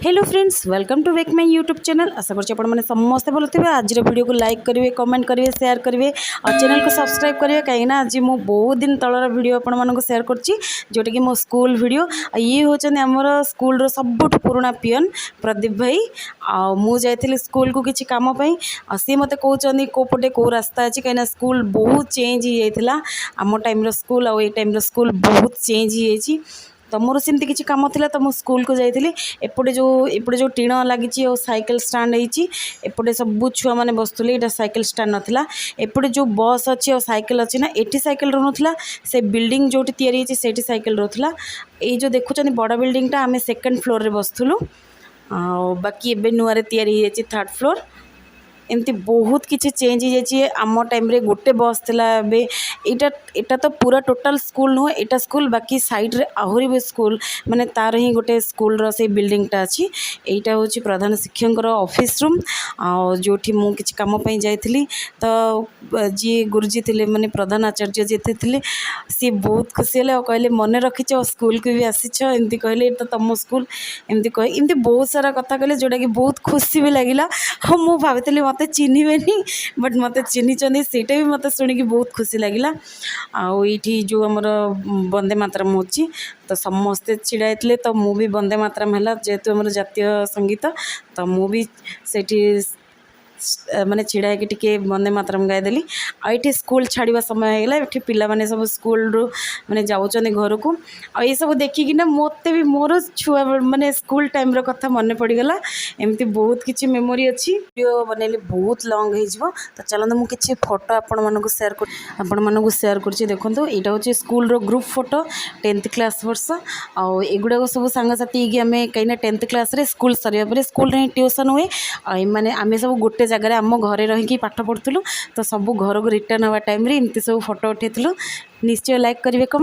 Hello friends, welcome to वेक my YouTube channel. आशा करछि आपण माने समस्त भलो थिबे। आज वीडियो को लाइक करिवे, कमेंट करिवे, शेयर करिवे और चैनल को सब्सक्राइब करिवे। कहीं ना आज मु बहुत दिन तलर वीडियो आपण मानको शेयर करछि, जोटा कि मो स्कूल वीडियो। ये होचन हमर स्कूल रो सबुठ पुराना पियन प्रदीप भाई। आ मु जाइथिली स्कूल को किछि काम पई, आ सी मते कहउचनी को पटे को रास्ता अछि, कहीं ना स्कूल बहुत चेंज हो जाइथिला। आम टाइम रो स्कूल आ ए टाइम रो स्कूल बहुत चेंज हो जाइछि। तो मोर सेमती किसी कम थी तो मुझे स्कूल को जाइली। एपटे जो टीण लगी और साइकिल स्टाण्ड होपटे सब छुआ मैंने बसुले। यहाँ साइकिल स्टाण्ड नाला। एपटे जो बस अच्छी और साइकिल अच्छी ना, एटी साइकिल रोला से बिल्डिंग जो तैयारी से साइकिल रोला। ये जो देखुं बड़ बिल्डिंगटा आम सेकेंड फ्लोर रे बसुलु। बाकी एबे नुआरे तैयारी थर्ड फ्लोर। एमती बहुत किसी चेंज हो आम टाइम रे गोटे बस थिला। एटा तो पूरा टोटल स्कूल नुह, एटा स्कूल बाकी साइड रे आहुरी भी स्कूल माने तार ही गोटे स्कूल रो से बिल्डिंगटा अच्छी। एटा होची प्रधान शिक्षक ऑफिस रूम। आ जोठी मु किछि काम पई जाइथिली तो जी गुरुजी थिले माने प्रधान आचार्य जी थिले, सी बहुत खुशी हेले और कहले मन रखिछ स्कूल को भी आसीछ। एमती कहले तो तुम स्कूल एमती कह एमती बहुत सारा कथा कहले, जोटा कि बहुत खुशी भी लगिला। हाँ मु भाविली मत चिन्हबेनी, बट मत चिन्हिंट, सेटा भी मत शुणिकी बहुत खुशी लगिला। आईठी जो आमर वंदे मातरम होची तो समस्ते छिड़ा होते, तो मु भी वंदे मातरम है जेहेतु आम जातीय संगीत, तो मु भी सेठी माने छिड़ा है टिके वंदे मातरम गाईदेली। आईटी स्कूल छाड़ा समय होगा, ये पिला माने सब स्कूल रू माने जाऊँ घर को। आई सब देखिकिना मत भी मोर छुआ माने स्कूल टाइम कथा मन पड़गला। एमती बहुत किसी मेमोरी अच्छी। वीडियो बनैले बहुत लॉन्ग हो, तो चलते मुझे किसी फोटो आपण शेयर कर देखो। यहाँ हूँ स्कूल रो ग्रुप फोटो 10th क्लास वर्ष। आगुड़ा सब सांगसाथी आम कहीं 10th क्लास रे स्कूल सरिया पर स्कूल रे ट्यूशन हुए। माने आम सब गोटे जगह आम घरे रही पाठ पढ़ुलु, तो सब घर को रिटर्न हवा टाइम रे एमती सब फोटो उठेलु। निश्चय लाइक करेंगे, कमेंट